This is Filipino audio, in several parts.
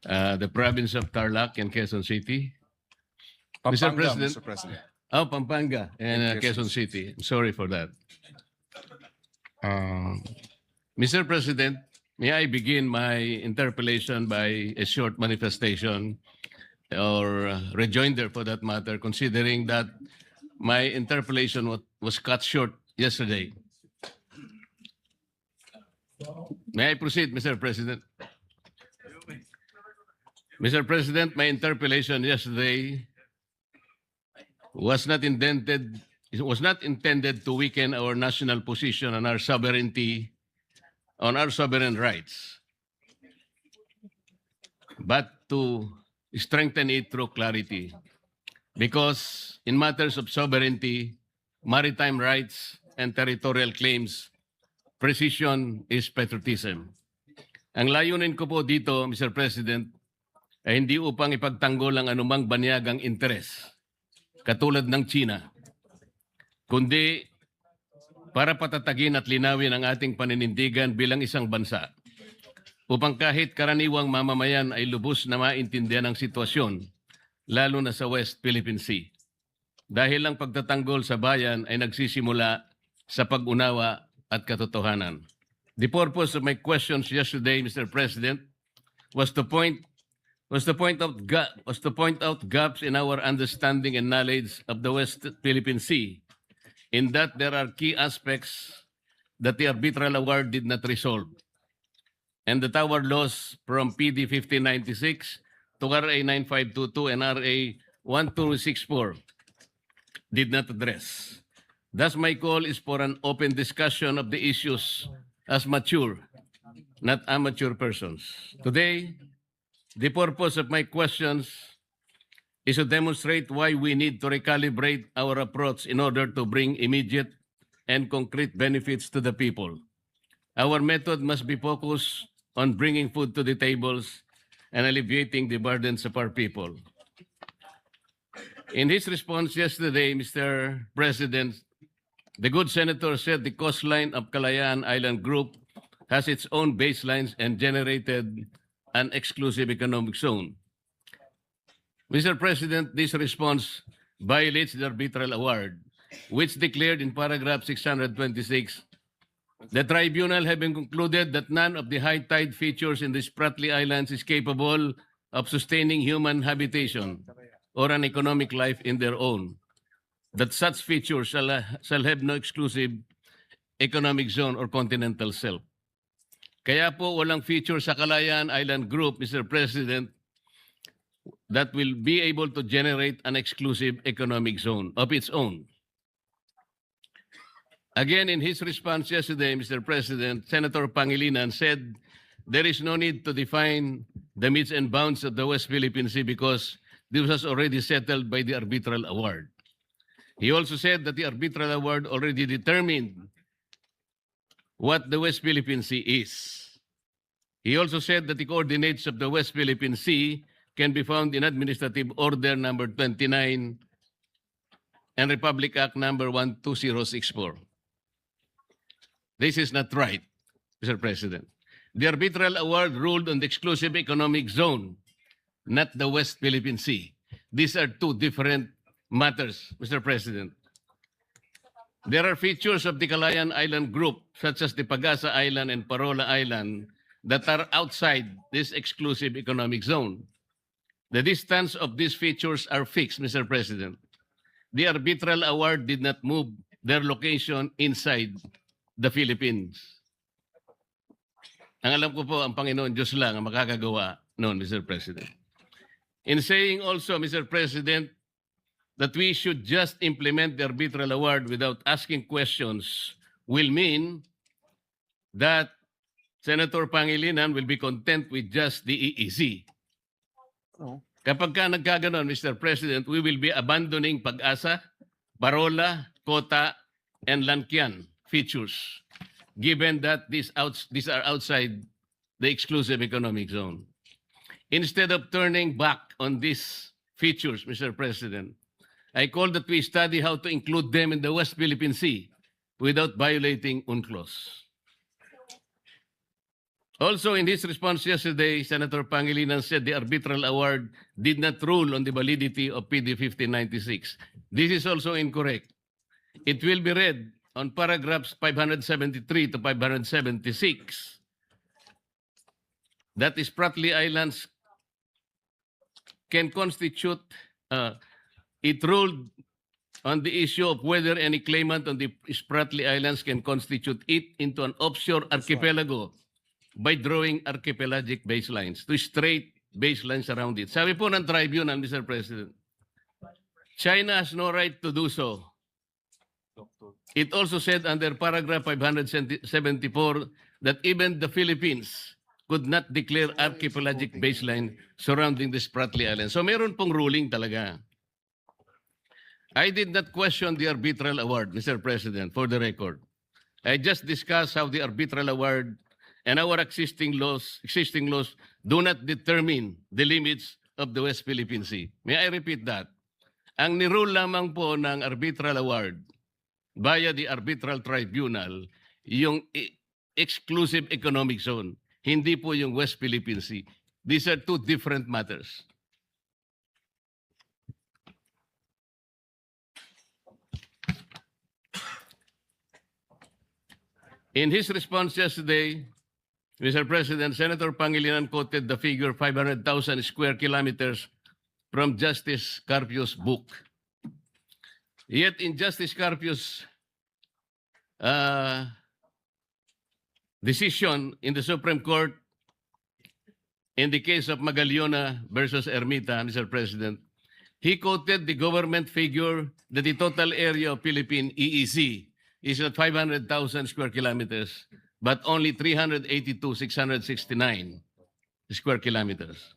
the province of Tarlac and Quezon City. Mr. Pampanga, President. Mr. President. Oh, Pampanga and And Quezon Quezon City. I'm sorry for that. Mr. President, may I begin my interpellation by a short manifestation or rejoinder for that matter, considering that my interpellation was cut short yesterday. May I proceed, Mr. President? Mr. President, my interpellation yesterday was not intended to weaken our national position on our sovereignty, on our sovereign rights, but to strengthen it through clarity. Because in matters of sovereignty, maritime rights, and territorial claims, precision is patriotism. Ang layunin ko po dito, Mr. President, ay hindi upang ipagtanggol ang anumang banyagang interes, katulad ng China, kundi para patatagin at linawin ang ating paninindigan bilang isang bansa, upang kahit karaniwang mamamayan ay lubos na maintindihan ang sitwasyon, lalo na sa West Philippine Sea. Dahil ang pagtatanggol sa bayan ay nagsisimula sa pag-unawa at katotohanan. The purpose of my questions yesterday, Mr. President, was to point out gaps in our understanding and knowledge of the West Philippine Sea, in that there are key aspects that the arbitral award did not resolve, and that our laws from PD 1596 to RA 9522 and RA 1264 did not address. Thus, my call is for an open discussion of the issues as mature, not amateur persons. Today, the purpose of my questions is to demonstrate why we need to recalibrate our approach in order to bring immediate and concrete benefits to the people. Our method must be focused on bringing food to the tables and alleviating the burdens of our people. In his response yesterday, Mr. President, the good senator said the coastline of Kalayaan Island Group has its own baselines and generated an exclusive economic zone. Mr. President, this response violates the arbitral award, which declared in paragraph 626, the tribunal having concluded that none of the high tide features in the Spratly Islands is capable of sustaining human habitation or an economic life in their own, that such features shall have no exclusive economic zone or continental shelf. Kaya po walang feature sa Kalayaan Island Group, Mr. President, that will be able to generate an exclusive economic zone of its own. Again, in his response yesterday, Mr. President, Senator Pangilinan said there is no need to define the metes and bounds of the West Philippine Sea because this was already settled by the arbitral award. He also said that the arbitral award already determined what the West Philippine Sea is. He also said that the coordinates of the West Philippine Sea can be found in Administrative Order number 29 and Republic Act number 12064. This is not right, Mr. President. The arbitral award ruled on the exclusive economic zone, not the West Philippine Sea. These are two different matters, Mr. President. There are features of the Kalayaan Island Group, such as the Pagasa Island and Parola Island, that are outside this exclusive economic zone. The distance of these features are fixed, Mr. President. The arbitral award did not move their location inside the Philippines. Ang alam ko po, ang Panginoon Diyos lang ang makakagawa noon, Mr. President. In saying also, Mr. President, that we should just implement the arbitral award without asking questions will mean that Senator Pangilinan will be content with just the EEZ. Kapag ka nagkaganon, Mr. President, we will be abandoning Pag-asa, Parola, Kota, and Lankian features, given that these are outside the exclusive economic zone. Instead of turning back on these features, Mr. President, I call that we study how to include them in the West Philippine Sea without violating UNCLOS. Also, in his response yesterday, Senator Pangilinan said the arbitral award did not rule on the validity of PD 1596. This is also incorrect. It will be read on paragraphs 573 to 576 that Spratly Islands can constitute, it ruled on the issue of whether any claimant on the Spratly Islands can constitute it into an offshore archipelago by drawing archipelagic baselines to straight baselines around it. Sabi po ng tribunal, Mr. President, China has no right to do so. It also said under paragraph 574 that even the Philippines could not declare archipelagic baseline surrounding the Spratly Islands. So meron pong ruling talaga. I did not question the arbitral award, Mr. President, for the record. I just discussed how the arbitral award and our existing laws do not determine the limits of the West Philippine Sea. May I repeat that? Ang nirule lamang po ng arbitral award via the arbitral tribunal, yung exclusive economic zone, hindi po yung West Philippine Sea. These are two different matters. In his response yesterday, Mr. President, Senator Pangilinan quoted the figure 500,000 square kilometers from Justice Carpio's book. Yet in Justice Carpio's decision in the Supreme Court in the case of Magallona versus Ermita, Mr. President, he quoted the government figure that the total area of Philippine EEZ is not 500,000 square kilometers, but only 382,669 square kilometers.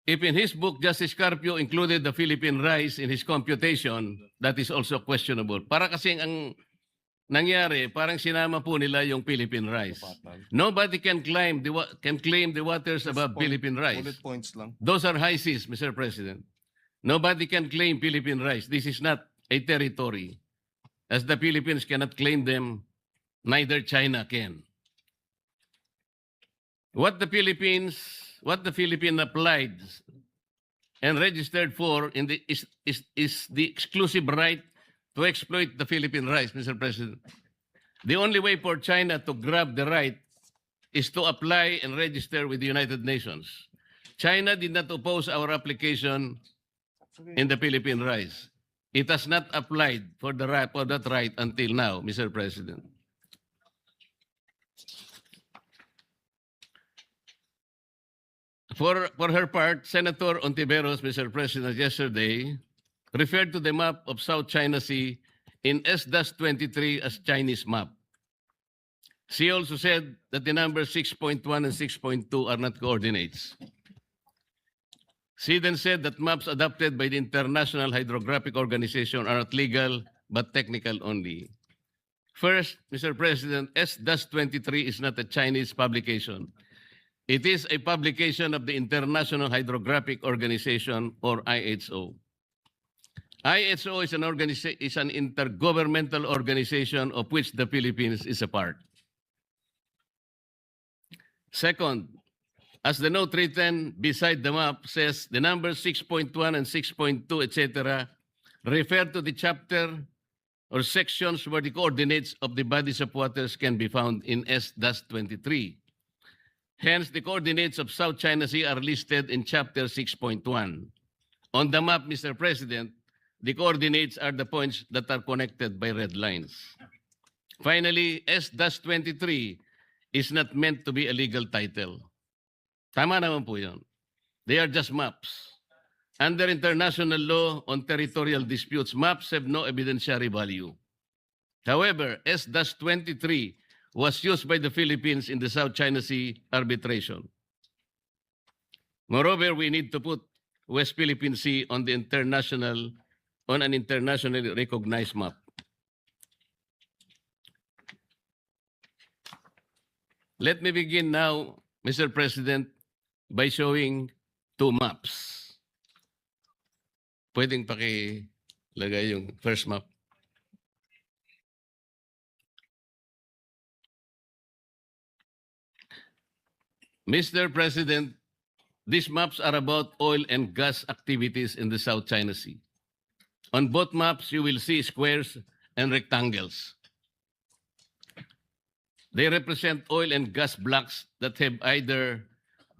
If in his book, Justice Carpio included the Philippine rice in his computation, that is also questionable. Para kasing ang nangyari, parang sinama po nila yung Philippine rice. Nobody can claim the waters above Philippine rice. Bullet points lang. Those are high seas, Mr. President. Nobody can claim Philippine rice. This is not a territory. As the Philippines cannot claim them, neither China can. What the Philippine applied and registered for is the exclusive right to exploit the Philippine rice, Mr. President. The only way for China to grab the right is to apply and register with the United Nations. China did not oppose our application in the Philippine rice. It has not applied for that right until now, Mr. President. For her part, Senator Ontiveros, Mr. President, yesterday referred to the map of South China Sea in S-23 as Chinese map. She also said that the numbers 6.1 and 6.2 are not coordinates. She then said that maps adopted by the International Hydrographic Organization are not legal but technical only. First, Mr. President, S-23 is not a Chinese publication. It is a publication of the International Hydrographic Organization, or IHO. IHO is an intergovernmental organization of which the Philippines is a part. Second, as the note written beside the map says, the numbers 6.1 and 6.2, etc., refer to the chapter or sections where the coordinates of the bodies of waters can be found in S-23. Hence, the coordinates of South China Sea are listed in chapter 6.1. On the map, Mr. President, the coordinates are the points that are connected by red lines. Finally, S-23 is not meant to be a legal title. Tama naman po yun. They are just maps. Under international law on territorial disputes, maps have no evidentiary value. However, S-23 was used by the Philippines in the South China Sea arbitration. Moreover, we need to put West Philippine Sea on an internationally recognized map. Let me begin now, Mr. President, by showing two maps. Pwedeng pakilagay yung first map. Mr. President, these maps are about oil and gas activities in the South China Sea. On both maps, you will see squares and rectangles. They represent oil and gas blocks that have either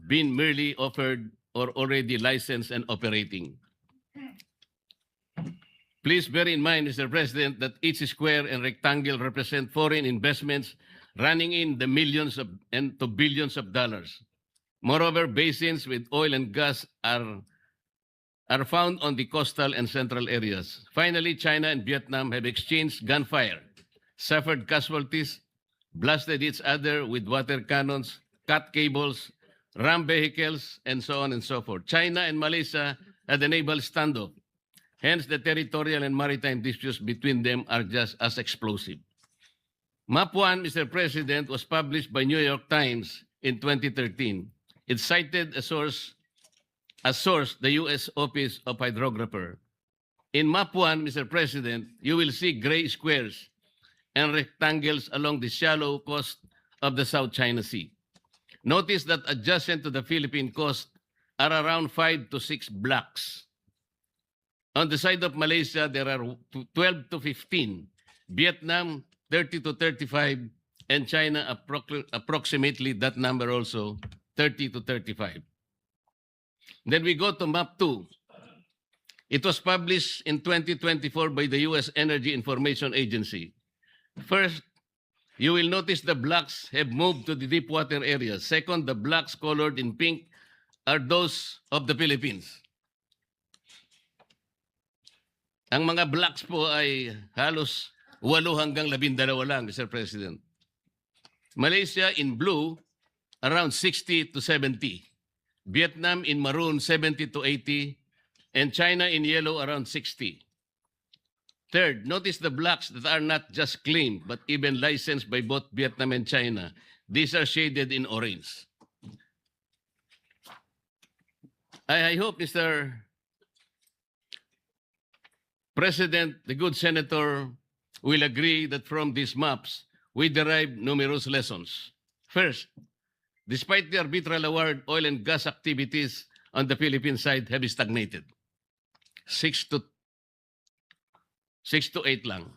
been merely offered or already licensed and operating. Please bear in mind, Mr. President, that each square and rectangle represent foreign investments running in the millions of and to billions of dollars. Moreover, basins with oil and gas are found on the coastal and central areas. Finally, China and Vietnam have exchanged gunfire, suffered casualties, blasted each other with water cannons, cut cables, rammed vehicles, and so on and so forth. China and Malaysia had a naval standoff. Hence, the territorial and maritime disputes between them are just as explosive. Map 1, Mr. President, was published by New York Times in 2013. It cited as source, the U.S. Office of Hydrographer. In Map 1, Mr. President, you will see gray squares and rectangles along the shallow coast of the South China Sea. Notice that adjacent to the Philippine coast are around 5 to 6 blocks. On the side of Malaysia, there are 12 to 15. Vietnam, 30 to 35. And China, approximately that number also, 30 to 35. Then we go to Map 2. It was published in 2024 by the U.S. Energy Information Agency. First, you will notice the blocks have moved to the deep water areas. Second, the blocks colored in pink are those of the Philippines. Ang mga blocks po ay halos 8 hanggang 12 lang, Mr. President. Malaysia in blue, around 60 to 70. Vietnam in maroon, 70 to 80. And China in yellow, around 60. Third, notice the blocks that are not just claimed, but even licensed by both Vietnam and China. These are shaded in orange. I hope, Mr. President, the good senator will agree that from these maps, we derive numerous lessons. First, despite the arbitral award, oil and gas activities on the Philippine side have stagnated. 6 to 8 lang.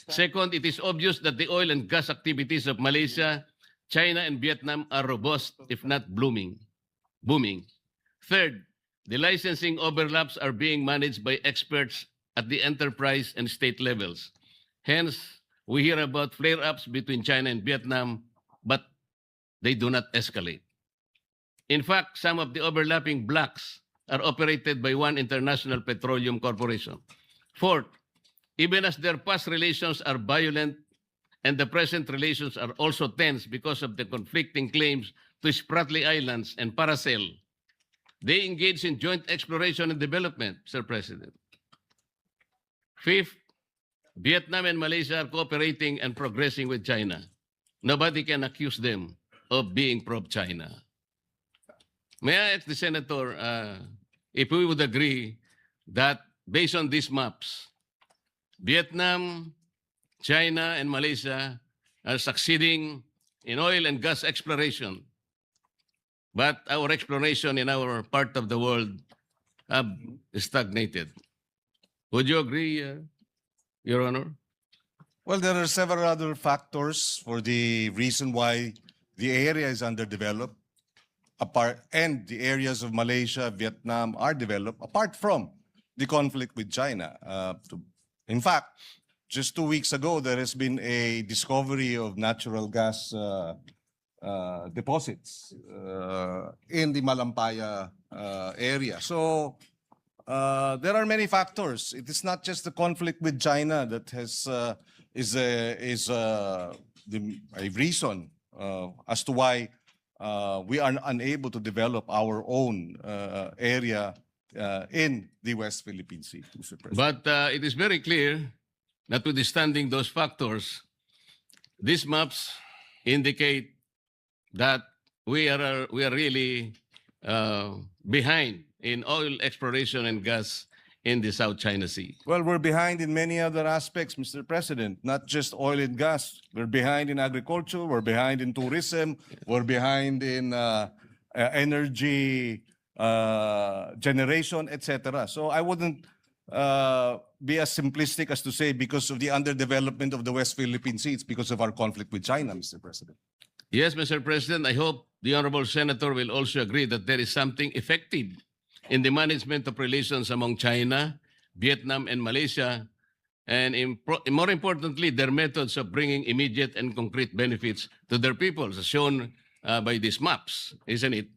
Second, it is obvious that the oil and gas activities of Malaysia, China, and Vietnam are robust, if not booming. Third, the licensing overlaps are being managed by experts at the enterprise and state levels. Hence, we hear about flare-ups between China and Vietnam, but they do not escalate. In fact, some of the overlapping blocks are operated by one international petroleum corporation. Fourth, even as their past relations are violent and the present relations are also tense because of the conflicting claims to Spratly Islands and Paracel, they engage in joint exploration and development, Mr. President. Fifth, Vietnam and Malaysia are cooperating and progressing with China. Nobody can accuse them of being pro-China. May I ask the Senator if we would agree that based on these maps, Vietnam, China, and Malaysia are succeeding in oil and gas exploration, but our exploration in our part of the world have stagnated. Would you agree, Your Honor? Well, there are several other factors for the reason why the area is underdeveloped, and the areas of Malaysia, Vietnam are developed apart from the conflict with China. In fact, just 2 weeks ago, there has been a discovery of natural gas deposits in the Malampaya area. So there are many factors. It is not just the conflict with China that is a reason as to why we are unable to develop our own area in the West Philippine Sea, Mr. President. But it is very clear, notwithstanding those factors, these maps indicate that we are really behind in oil exploration and gas in the South China Sea? Well, we're behind in many other aspects, Mr. President, not just oil and gas. We're behind in agriculture, we're behind in tourism, we're behind in energy generation, etc. So I wouldn't be as simplistic as to say because of the underdevelopment of the West Philippine Sea, it's because of our conflict with China, Mr. President. Yes, Mr. President, I hope the Honorable Senator will also agree that there is something effective in the management of relations among China, Vietnam, and Malaysia, and more importantly, their methods of bringing immediate and concrete benefits to their peoples, as shown by these maps, isn't it?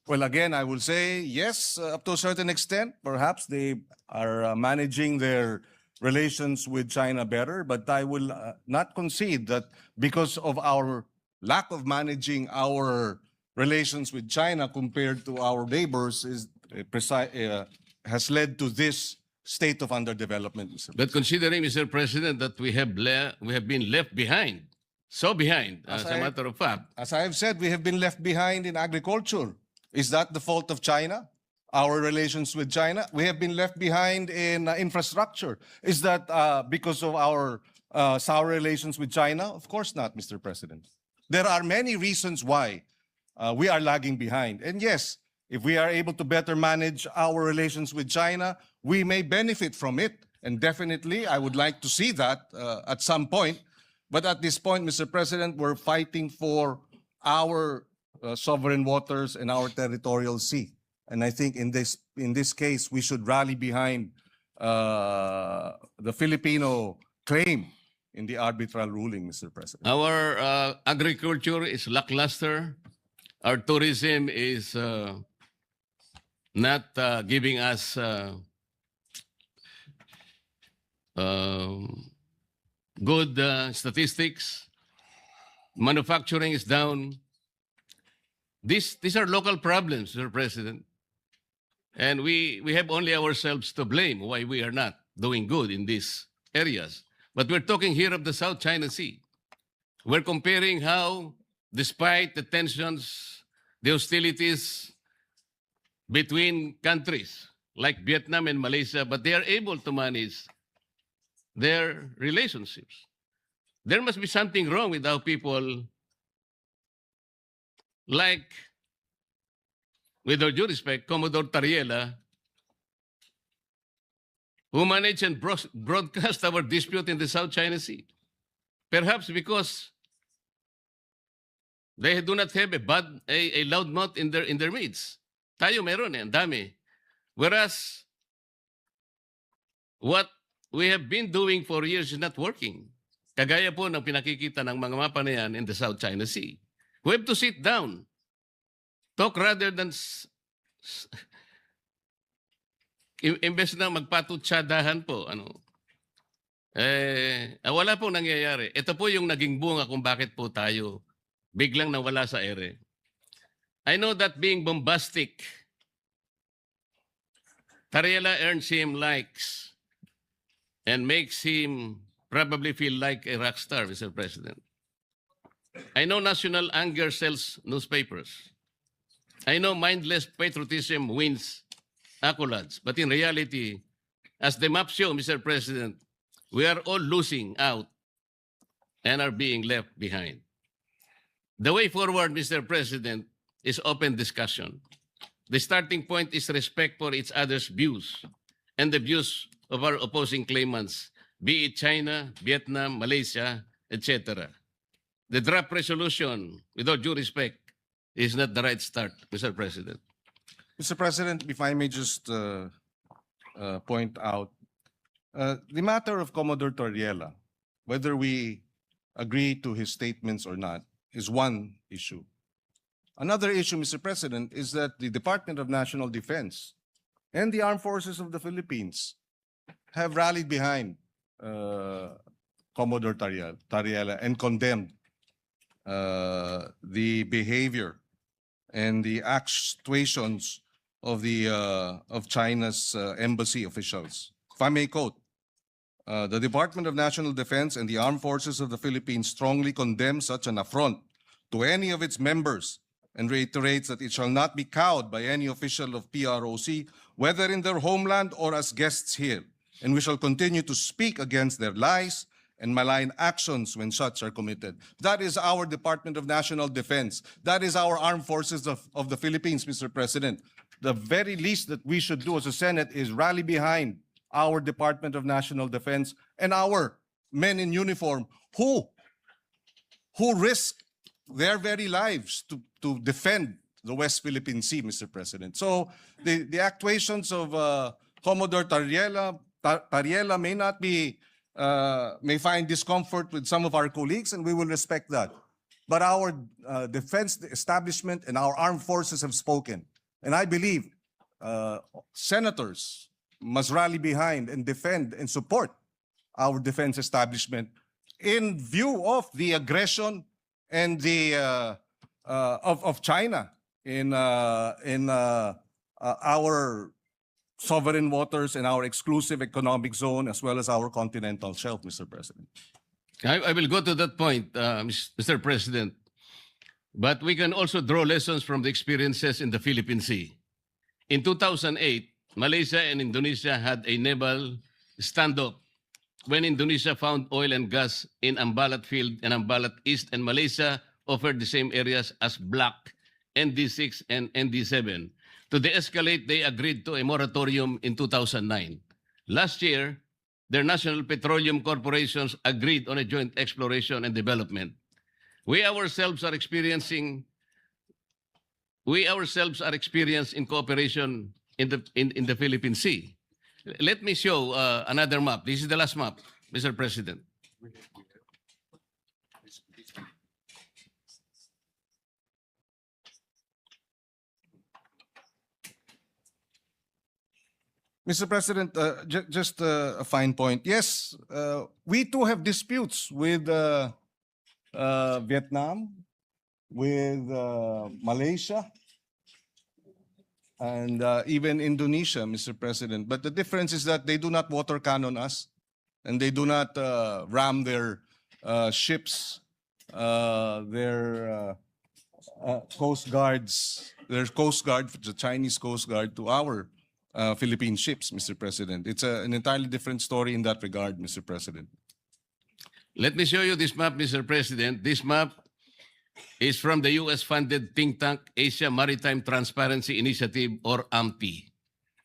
Well, again, I will say yes, up to a certain extent. Perhaps they are managing their relations with China better, but I will not concede that because of our lack of managing our relations with China compared to our neighbors has led to this state of underdevelopment, Mr. But considering, Mr. President, that we have been left behind, so behind, as a matter of fact. As I have said, we have been left behind in agriculture. Is that the fault of China? Our relations with China? We have been left behind in infrastructure. Is that because of our sour relations with China? Of course not, Mr. President. There are many reasons why we are lagging behind. And yes, if we are able to better manage our relations with China, we may benefit from it. And definitely, I would like to see that at some point. But at this point, Mr. President, we're fighting for our sovereign waters and our territorial sea. And I think in this case, we should rally behind the Filipino claim in the arbitral ruling, Mr. President. Our agriculture is lackluster. Our tourism is not giving us good statistics. Manufacturing is down. These are local problems, Mr. President. And we have only ourselves to blame why we are not doing good in these areas. But we're talking here of the South China Sea. We're comparing how, despite the tensions, the hostilities between countries like Vietnam and Malaysia, but they are able to manage their relationships. There must be something wrong with how people, like, with all due respect, Commodore Tariela, who managed and broadcast our dispute in the South China Sea. Perhaps because they do not have a loud mouth in their midst. Tayo meron ang dami. Whereas what we have been doing for years is not working. Kagaya po ng pinakikita ng mga mapa na yan in the South China Sea. We have to sit down. Talk rather than imbes na magpatutsadahan po. Wala pong nangyayari. Ito po yung naging bunga kung bakit po tayo biglang nawala sa ere. I know that being bombastic, Tariela earns him likes and makes him probably feel like a rock star, Mr. President. I know national anger sells newspapers. I know mindless patriotism wins accolades. But in reality, as the map show, Mr. President, we are all losing out and are being left behind. The way forward, Mr. President, is open discussion. The starting point is respect for each other's views and the views of our opposing claimants, be it China, Vietnam, Malaysia, etc. The draft resolution, with all due respect, is not the right start, Mr. President. Mr. President, if I may just point out, the matter of Commodore Torriela, whether we agree to his statements or not, is one issue. Another issue, Mr. President, is that the Department of National Defense and the Armed Forces of the Philippines have rallied behind Commodore Torriela and condemned the behavior and the actuations of China's embassy officials. If I may quote, the Department of National Defense and the Armed Forces of the Philippines strongly condemn such an affront to any of its members and reiterates that it shall not be cowed by any official of PROC, whether in their homeland or as guests here. And we shall continue to speak against their lies and malign actions when such are committed. That is our Department of National Defense. That is our armed forces of the Philippines, Mr. President. The very least that we should do as a Senate is rally behind our Department of National Defense and our men in uniform who risk their very lives to defend the West Philippine Sea, Mr. President. So the actuations of Commodore Tariela may not be, may find discomfort with some of our colleagues, and we will respect that. But our defense establishment and our armed forces have spoken. And I believe senators must rally behind and defend and support our defense establishment in view of the aggression and the of China in our sovereign waters and our exclusive economic zone, as well as our continental shelf, Mr. President. I will go to that point, Mr. President. But we can also draw lessons from the experiences in the Philippine Sea. In 2008, Malaysia and Indonesia had a naval standoff when Indonesia found oil and gas in Ambalat Field and Ambalat East, and Malaysia offered the same areas as Block, ND6 and ND7. To de-escalate, they agreed to a moratorium in 2009. Last year, their national petroleum corporations agreed on a joint exploration and development. We ourselves are experienced in cooperation in the Philippine Sea. Let me show another map. This is the last map, Mr. President. Mr. President, just a fine point. Yes, we too have disputes with Vietnam, with Malaysia, and even Indonesia, Mr. President. But the difference is that they do not water cannon us, and they do not ram their ships, their coast guards, the Chinese Coast Guard, to our Philippine ships, Mr. President. It's an entirely different story in that regard, Mr. President. Let me show you this map, Mr. President. This map is from the US-funded think tank Asia Maritime Transparency Initiative, or AMTI.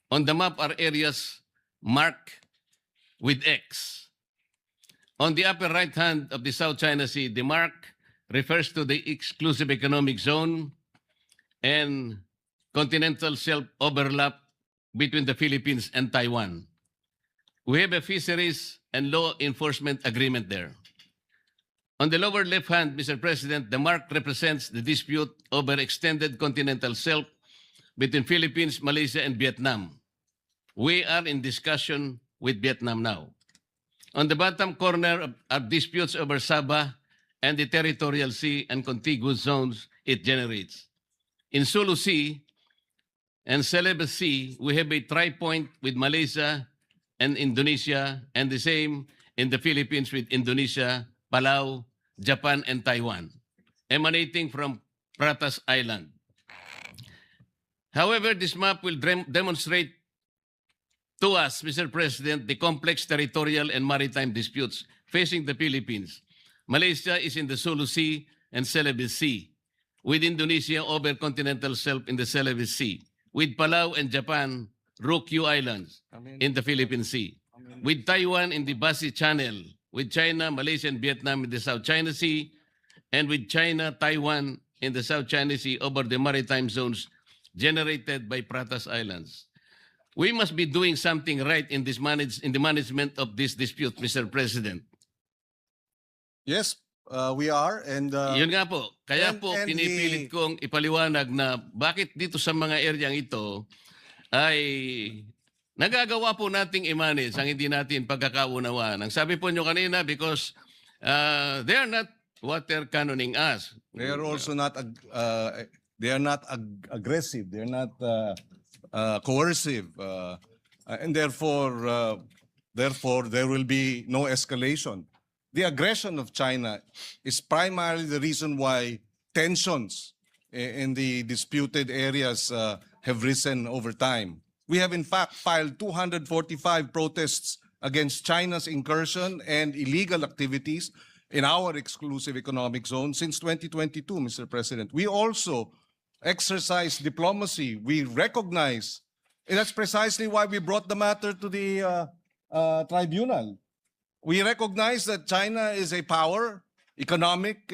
On the map are areas marked with X. On the upper right hand of the South China Sea, the mark refers to the exclusive economic zone and continental shelf overlap between the Philippines and Taiwan. We have a fisheries and law enforcement agreement there. On the lower left hand, Mr. President, the mark represents the dispute over extended continental shelf between Philippines, Malaysia, and Vietnam. We are in discussion with Vietnam now. On the bottom corner are disputes over Sabah and the territorial sea and contiguous zones it generates. In Sulu Sea and Celebes Sea, we have a tri-point with Malaysia and Indonesia, and the same in the Philippines with Indonesia, Palau, Japan, and Taiwan, emanating from Pratas Island. However, this map will demonstrate to us, Mr. President, the complex territorial and maritime disputes facing the Philippines. Malaysia is in the Sulu Sea and Celebes Sea, with Indonesia over continental shelf in the Celebes Sea, with Palau and Japan, Ryukyu Islands in the Philippine Sea, with Taiwan in the Basi Channel, with China, Malaysia, and Vietnam in the South China Sea, and with China, Taiwan in the South China Sea over the maritime zones generated by Pratas Islands. We must be doing something right in this in the management of this dispute, Mr. President. Yes, we are. And Yun nga po. Kaya and- po and pinipilit kong ipaliwanag na bakit dito sa mga areang ito ay nagagawa po nating i-manage ang hindi natin pagkakaunawaan. Ang sabi po nyo kanina, because they are not water cannoning us. they are also not aggressive. They are not coercive, and therefore there will be no escalation. The aggression of China is primarily the reason why tensions in the disputed areas have risen over time. We have in fact filed 245 protests against China's incursion and illegal activities in our exclusive economic zone since 2022, Mr. President. We also exercise diplomacy. We recognize, and that's precisely why we brought the matter to the tribunal. We recognize that China is a power, economic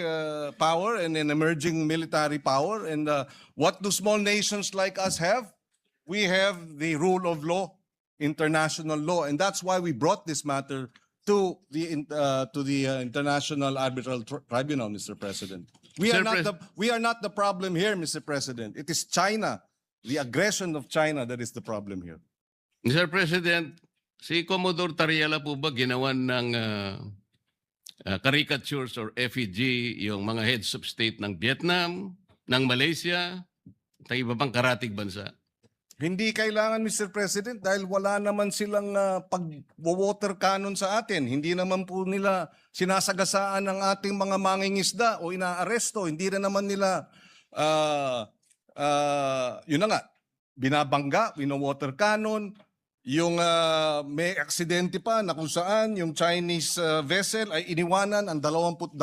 power, and an emerging military power. And what do small nations like us have? We have the rule of law, international law, and that's why we brought this matter to the International Arbitral Tribunal, Mr. President. We are not the problem here, Mr. President. It is China, the aggression of China that is the problem here. Mr. President, si Commodore Tariela po ba ginawan ng caricatures or effigy yung mga heads of state ng Vietnam, ng Malaysia, at iba pang karatig bansa? Hindi kailangan, Mr. President, dahil wala naman silang pag-water cannon sa atin. Hindi naman po nila sinasagasaan ang ating mga mangingisda o inaaresto. Hindi na naman nila, yun na nga, binabangga, wino-water cannon. Yung may aksidente pa na kung saan yung Chinese vessel ay iniwanan ang 22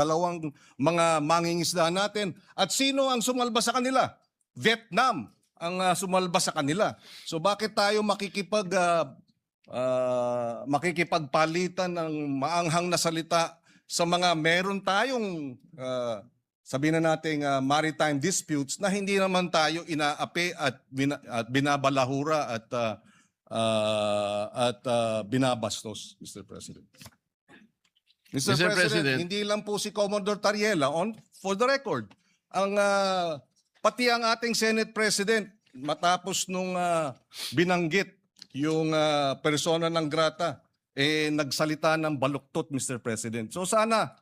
mga mangingisda natin. At sino ang sumalba sa kanila? Vietnam ang sumalba sa kanila. So bakit tayo makikipagpalitan ng maanghang na salita sa mga meron tayong sabihin na nating maritime disputes na hindi naman tayo inaapi at binabalahura at binabastos, Mr. President. Mr. President, hindi lang po si Commodore Tariela for the record. Ang pati ang ating Senate President, matapos nung binanggit yung persona ng grata, nagsalita ng baluktot, Mr. President. So sana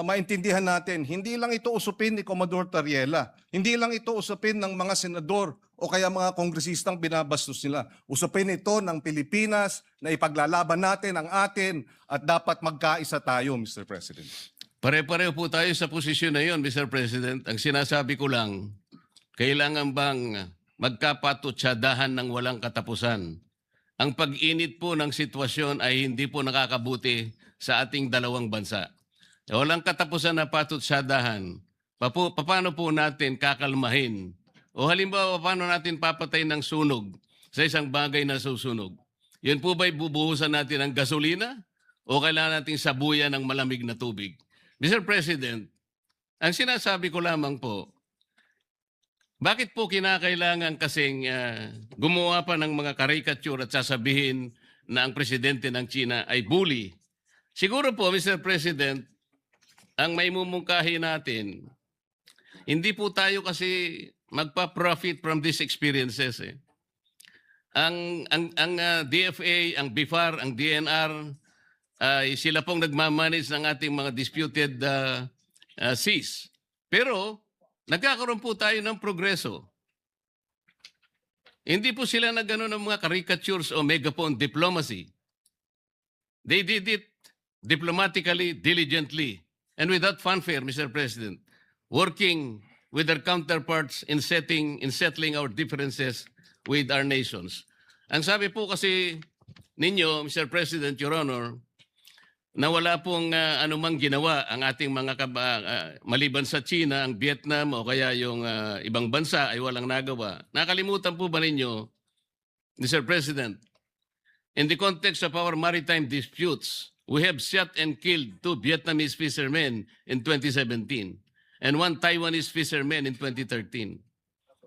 maintindihan natin, hindi lang ito usupin ni Commodore Tariela. Hindi lang ito usupin ng mga senador o kaya mga kongresistang binabastos nila. Usupin ito ng Pilipinas na ipaglalaban natin ang atin at dapat magkaisa tayo, Mr. President. Pare-pareho po tayo sa posisyon na yon, Mr. President. Ang sinasabi ko lang, kailangan bang magkapatutsadahan ng walang katapusan? Ang pag-init po ng sitwasyon ay hindi po nakakabuti sa ating dalawang bansa. Walang katapusan na patutsadahan. Paano po natin kakalmahin? O halimbawa, paano natin papatay ng sunog sa isang bagay na susunog? Yun po ba'y bubuhusan natin ng gasolina? O kailangan natin sabuyan ng malamig na tubig? Mr. President, ang sinasabi ko lamang po, bakit po kinakailangan kasing gumawa pa ng mga caricature at sasabihin na ang presidente ng China ay bully? Siguro po, Mr. President, ang may mumungkahi natin, hindi po tayo kasi magpa-profit from these experiences. Ang DFA, ang BIFAR, ang DNR, sila pong nagmamanage ng ating mga disputed seas. Pero nagkakaroon po tayo ng progreso. Hindi po sila nagano ng mga caricatures o megaphone diplomacy. They did it diplomatically, diligently, and without fanfare, Mr. President, working with their counterparts in settling our differences with our nations. Ang sabi po kasi ninyo, Mr. President, Your Honor, na wala pong anumang ginawa ang ating mga maliban sa China, ang Vietnam o kaya yung ibang bansa ay walang nagawa. Nakalimutan po ba ninyo, Mr. President, in the context of our maritime disputes, we have shot and killed 2 Vietnamese fishermen in 2017 and 1 Taiwanese fisherman in 2013.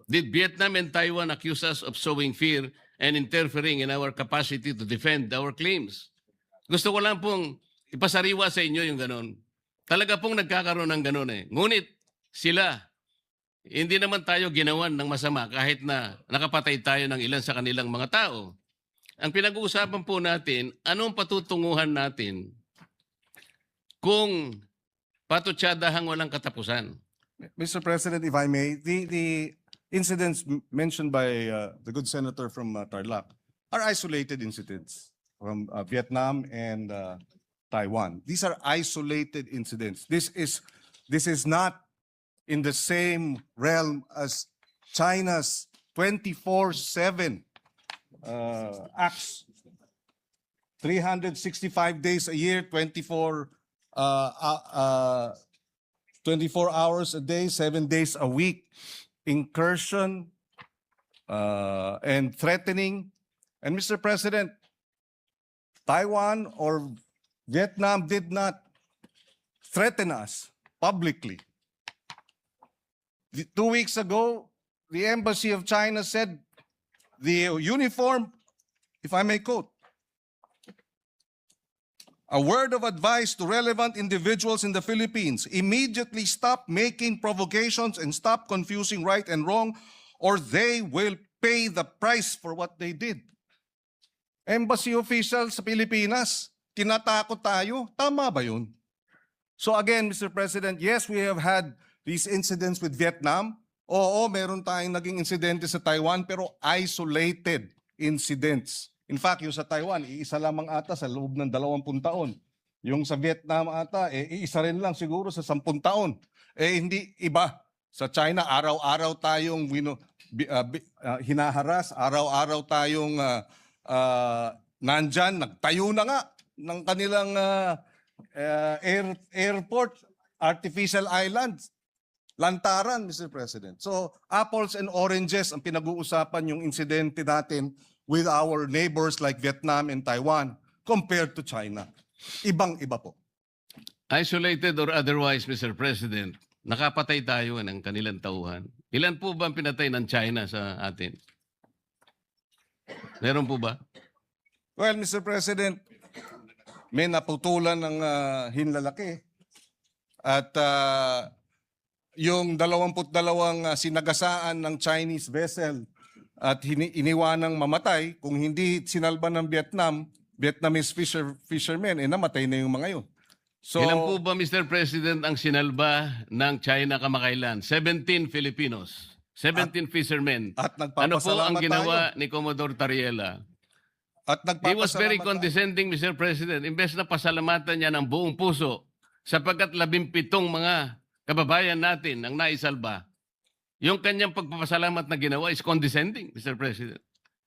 Did Vietnam and Taiwan accuse us of sowing fear and interfering in our capacity to defend our claims? Gusto ko lang pong ipasariwa sa inyo yung ganon. Talaga pong nagkakaroon ng ganon eh. Ngunit sila, hindi naman tayo ginawan ng masama kahit na nakapatay tayo ng ilan sa kanilang mga tao. Ang pinag-uusapan po natin, anong patutunguhan natin kung patutsadahang walang katapusan? Mr. President, if I may, the incidents mentioned by the good senator from Tarlac are isolated incidents from Vietnam and Taiwan. These are isolated incidents. This is not in the same realm as China's 24/7 acts. 365 days a year, 24 hours a day, 7 days a week, incursion and threatening. And Mr. President, Taiwan or Vietnam did not threaten us publicly. 2 weeks ago, the Embassy of China said the uniform, if I may quote, a word of advice to relevant individuals in the Philippines: immediately stop making provocations and stop confusing right and wrong, or they will pay the price for what they did. Embassy official sa Pilipinas, tinatakot tayo. Tama ba yun? So again, Mr. President, yes, we have had these incidents with Vietnam. Oo, meron tayong naging insidente sa Taiwan, pero isolated incidents. In fact, yung sa Taiwan, iisa lamang ata sa loob ng 20 taon. Yung sa Vietnam ata, iisa rin lang siguro sa 10 taon. Hindi iba. Sa China, araw-araw tayong hinaharas, araw-araw tayong nandyan, nagtayo na nga ng kanilang airport, artificial islands, lantaran, Mr. President. So, apples and oranges ang pinag-uusapan yung insidente natin with our neighbors like Vietnam and Taiwan compared to China. Ibang-iba po. Isolated or otherwise, Mr. President, nakapatay tayo ng kanilang tauhan. Ilan po ba ang pinatay ng China sa atin? Meron po ba? Well, Mr. President, may naputulan ng hinlalaki. At yung 22 sinagasaan ng Chinese vessel at iniwanang mamatay, kung hindi sinalba ng Vietnamese fishermen, namatay na yung mga yun. So, Ilan po ba, Mr. President, ang sinalba ng China kamakailan? 17 Filipinos. 17 fishermen. at Ano po ang nagpapasalamat ginawa tayo. ni Commodore Tariela? At He was very nagpapasalamat tayo. condescending, Mr. President. Imbes na pasalamatan niya ng buong puso sapagkat 17 mga kababayan natin ang naisalba. Yung kanyang pagpapasalamat na ginawa is condescending, Mr. President.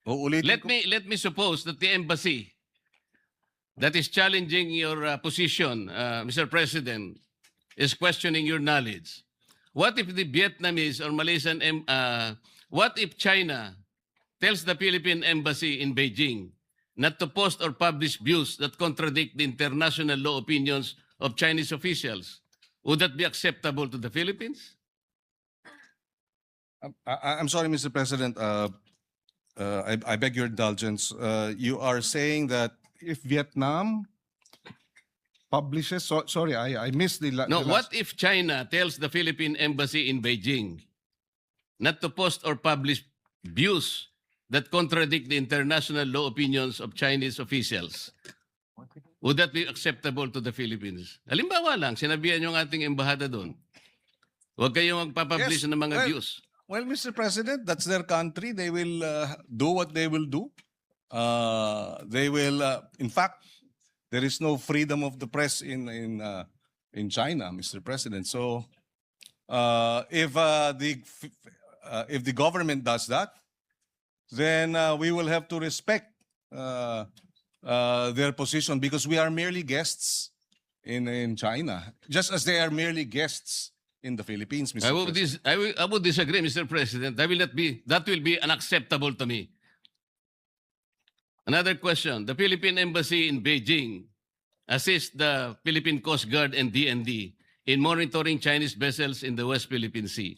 Uulitin ko. Let me suppose that the embassy that is challenging your position, Mr. President, is questioning your knowledge. What if the Vietnamese or Malaysian, what if China tells the Philippine embassy in Beijing not to post or publish views that contradict the international law opinions of Chinese officials? Would that be acceptable to the Philippines? I'm sorry, Mr. President. I beg your indulgence. You are saying that if Vietnam publishes, sorry, I missed the, No, the what if China tells the Philippine embassy in Beijing not to post or publish views that contradict the international law opinions of Chinese officials? Would that be acceptable to the Philippines? Halimbawa lang, sinabihan yung ating embahada doon. Huwag kayong magpapublish Yes, ng mga well, views. Well, Mr. President, that's their country. They will do what they will do. They will, in fact, there is no freedom of the press in China, Mr. President. So, if the government does that, then we will have to respect their position because we are merely guests in China, just as they are merely guests in the Philippines, Mr. President. I would disagree, Mr. President. That will be unacceptable to me. Another question. The Philippine Embassy in Beijing assists the Philippine Coast Guard and DND in monitoring Chinese vessels in the West Philippine Sea.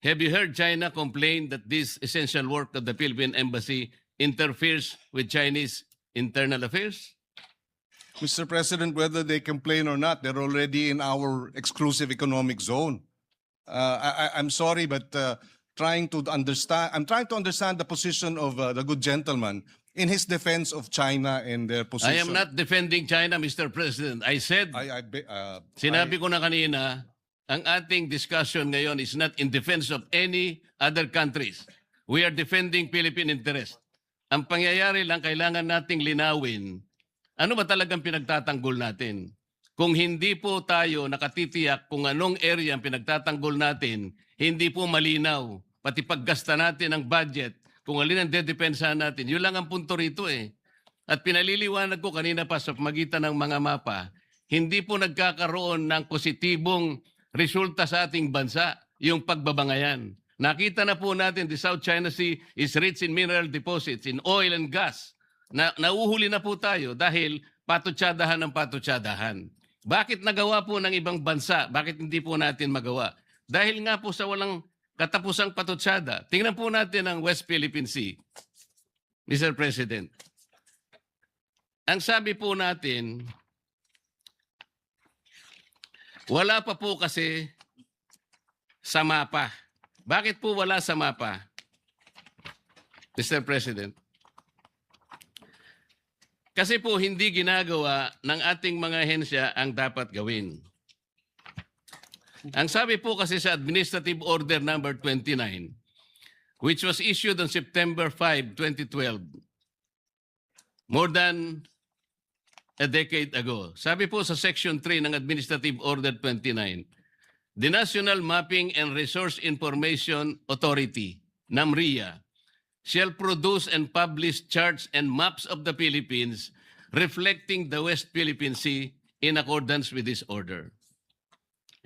Have you heard China complain that this essential work of the Philippine Embassy interferes with Chinese internal affairs? Mr. President, whether they complain or not, they're already in our exclusive economic zone. I'm sorry, but I'm trying to understand the position of the good gentleman in his defense of China and their position. I am not defending China, Mr. President. I said, sinabi ko na kanina, ang ating discussion ngayon is not in defense of any other countries. We are defending Philippine interest. Ang pangyayari lang, kailangan nating linawin, ano ba talagang pinagtatanggol natin? kung hindi po tayo nakatitiyak kung anong area ang pinagtatanggol natin, hindi po malinaw. Pati paggasta natin ng budget, kung alin ang dedepensahan natin. Yun lang ang punto rito eh. At pinaliliwanag ko kanina pa sa pamagitan ng mga mapa, hindi po nagkakaroon ng positibong resulta sa ating bansa yung pagbabangayan. Nakita na po natin the South China Sea is rich in mineral deposits, in oil and gas. Nauhuli na po tayo dahil patutsadahan ng patutsadahan. Bakit nagawa po ng ibang bansa? Bakit hindi po natin magawa? Dahil nga po sa walang katapusang patutsada. Tingnan po natin ang West Philippine Sea, Mr. President. Ang sabi po natin, wala pa po kasi sa mapa. Bakit po wala sa mapa, Mr. President? Kasi po hindi ginagawa ng ating mga ahensya ang dapat gawin. Ang sabi po kasi sa Administrative Order number 29, which was issued on September 5, 2012, more than a decade ago. Sabi po sa Section 3 ng Administrative Order 29, the National Mapping and Resource Information Authority, NAMRIA, shall produce and publish charts and maps of the Philippines reflecting the West Philippine Sea in accordance with this order.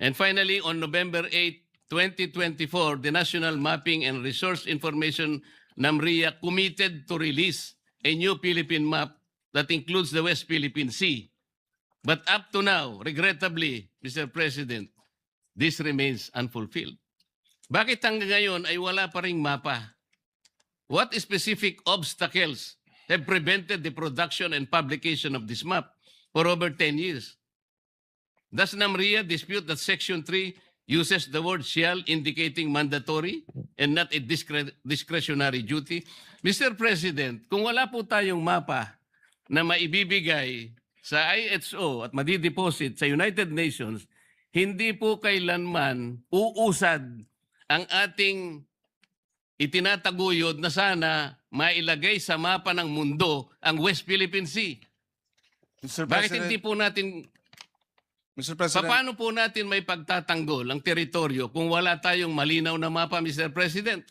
And finally, on November 8, 2024, the National Mapping and Resource Information NAMRIA committed to release a new Philippine map that includes the West Philippine Sea. But up to now, regrettably, Mr. President, this remains unfulfilled. Bakit hanggang ngayon ay wala pa ring mapa? What specific obstacles have prevented the production and publication of this map for over 10 years? Does NAMRIA dispute that Section 3 uses the word shall indicating mandatory and not a discretionary duty? Mr. President, kung wala po tayong mapa na maibibigay sa IHO at madideposit sa United Nations, hindi po kailanman uusad ang ating itinataguyod na sana mailagay sa mapa ng mundo ang West Philippine Sea. Mr. Bakit President, hindi po natin, Mr. President, paano po natin may pagtatanggol ang teritoryo kung wala tayong malinaw na mapa, Mr. President?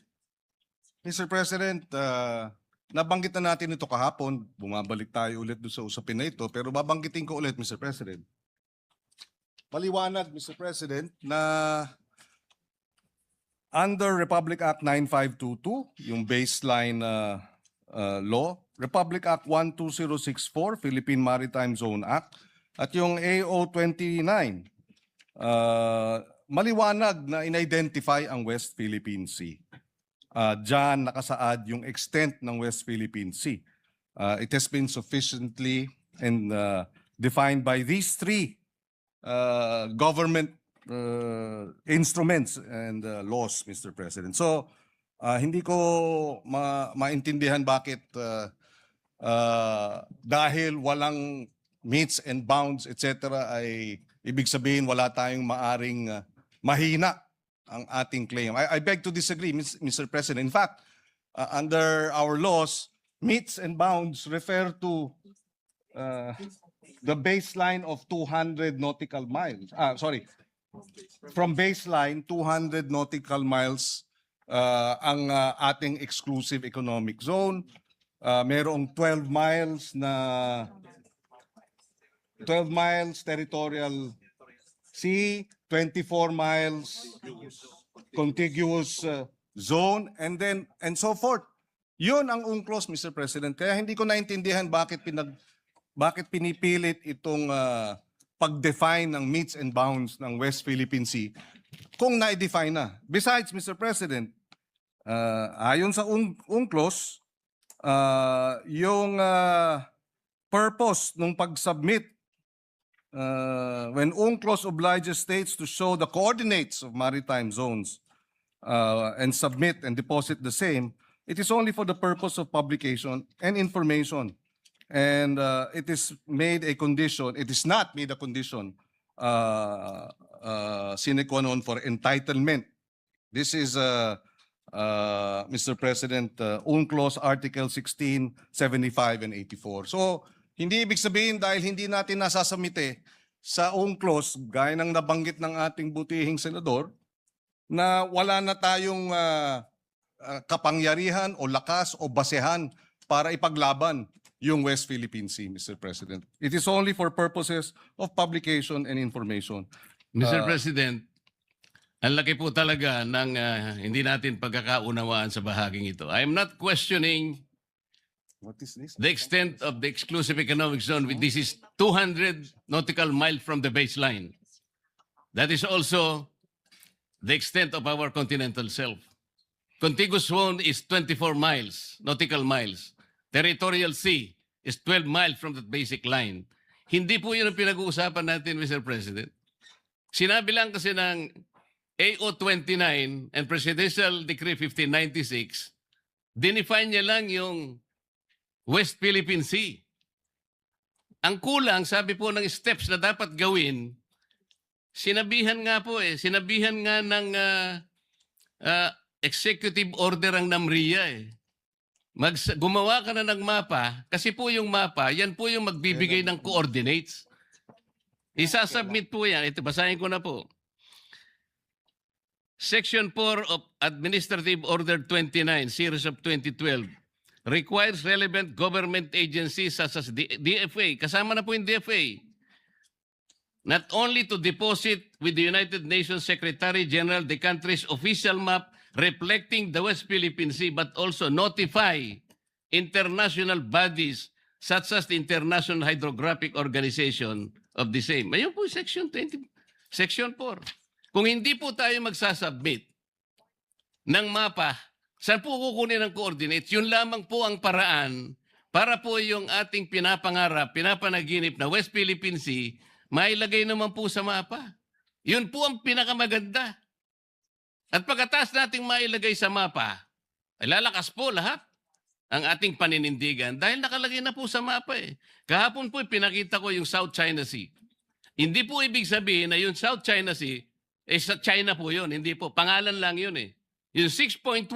Mr. President, nabanggit na natin ito kahapon. Bumabalik tayo ulit doon sa usapin na ito. Pero babanggitin ko ulit, Mr. President. Maliwanag, Mr. President, na under Republic Act 9522, yung baseline law, Republic Act 12064, Philippine Maritime Zone Act, at yung AO 29, maliwanag na in-identify ang West Philippine Sea. Diyan nakasaad yung extent ng West Philippine Sea. It has been sufficiently and defined by these three government instruments and laws, Mr. President. So, hindi ko maintindihan bakit dahil walang meets and bounds, etc. ay ibig sabihin wala tayong maaring mahina ang ating claim. I beg to disagree, Mr. President. In fact, under our laws, meets and bounds refer to the baseline of 200 nautical miles. From baseline, 200 nautical miles ang ating exclusive economic zone. Merong 12 miles territorial sea, 24 miles contiguous zone, and so forth. Yun ang UNCLOS, Mr. President. Kaya hindi ko naintindihan bakit pinipilit itong pag-define ng meets and bounds ng West Philippine Sea kung na-define na. Besides, Mr. President, ayon sa UNCLOS, yung purpose ng pag-submit when UNCLOS obliges states to show the coordinates of maritime zones and submit and deposit the same, it is only for the purpose of publication and information. And it is made a condition, it is not made a condition sine qua non for entitlement. This is, Mr. President, UNCLOS Article 16, 75, and 84. So, hindi ibig sabihin dahil hindi natin nasasamite sa UNCLOS, gaya ng nabanggit ng ating butihing senador, na wala na tayong kapangyarihan o lakas o basehan para ipaglaban yung West Philippine Sea, Mr. President. It is only for purposes of publication and information. Mr. President, ang laki po talaga ng hindi natin pagkakaunawaan sa bahaging ito. I am not questioning What is this? the extent of the exclusive economic zone. This is 200 nautical miles from the baseline. That is also the extent of our continental shelf. Contiguous zone is 24 miles, nautical miles. Territorial sea is 12 miles from the basic line. Hindi po yun ang pinag-uusapan natin, Mr. President. Sinabi lang kasi ng AO 29 and Presidential Decree 1596, dinefine niya lang yung West Philippine Sea. Ang kulang, sabi po ng steps na dapat gawin, sinabihan nga ng executive order ang NAMRIA eh. Gumawa ka na ng mapa, kasi po yung mapa, yan po yung magbibigay ng coordinates. Isasubmit po yan. Ito, basahin ko na po. Section 4 of Administrative Order 29, Series of 2012, requires relevant government agencies such as DFA, kasama na po yung DFA, not only to deposit with the United Nations Secretary General the country's official map reflecting the West Philippine Sea, but also notify international bodies such as the International Hydrographic Organization of the same. Ayun po, Section 20, Section 4. Kung hindi po tayo magsasubmit ng mapa, saan po kukunin ng coordinates? Yun lamang po ang paraan para po yung ating pinapangarap, pinapanaginip na West Philippine Sea, mailagay naman po sa mapa. Yun po ang pinakamaganda. At pagkatapos nating mailagay sa mapa, ay lalakas po lahat ang ating paninindigan dahil nakalagay na po sa mapa eh. Kahapon po pinakita ko yung South China Sea. Hindi po ibig sabihin na yung South China Sea, sa China po yun. Hindi po. Pangalan lang yun eh. Yung 6.1,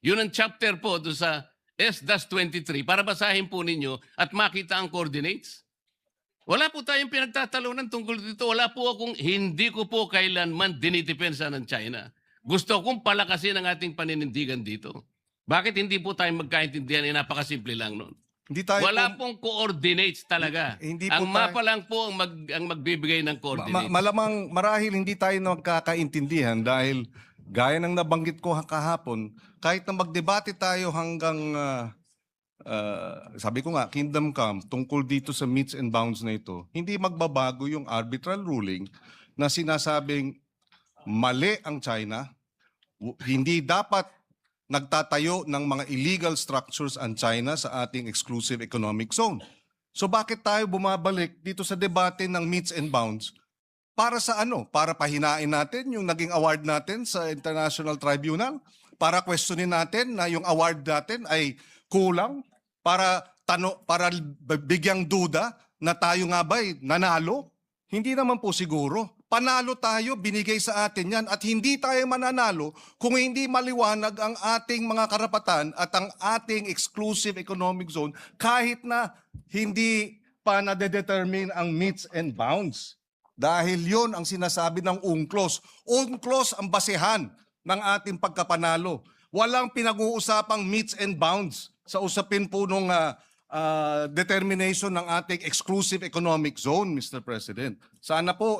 yun ang chapter po doon sa S-23 para basahin po ninyo at makita ang coordinates. Wala po tayong pinagtatalunan tungkol dito. Hindi ko po kailanman dinidepensa ng China. Gusto kong palakasin ang ating paninindigan dito. Bakit hindi po tayo magkaintindihan? Napakasimple lang nun. Hindi tayo Wala pong coordinates talaga. Hindi po ang mapa lang po ang magbibigay ng coordinates. Malamang marahil hindi tayo nagkakaintindihan dahil gaya ng nabanggit ko kahapon, kahit na magdebate tayo hanggang sabi ko nga, Kingdom Come, tungkol dito sa meets and bounds na ito, hindi magbabago yung arbitral ruling na sinasabing mali ang China, hindi dapat nagtatayo ng mga illegal structures ang China sa ating exclusive economic zone. So bakit tayo bumabalik dito sa debate ng meets and bounds? Para sa ano? Para pahinain natin yung naging award natin sa International Tribunal? Para questionin natin na yung award natin ay kulang? Para bigyang duda na tayo nga ba'y nanalo? Hindi naman po siguro. Panalo tayo, binigay sa atin yan at hindi tayo mananalo kung hindi maliwanag ang ating mga karapatan at ang ating exclusive economic zone kahit na hindi pa nade-determine ang meets and bounds. Dahil yon ang sinasabi ng UNCLOS. UNCLOS ang basehan ng ating pagkapanalo. Walang pinag-uusapang meets and bounds sa usapin po nung determination ng ating exclusive economic zone, Mr. President. Sana po,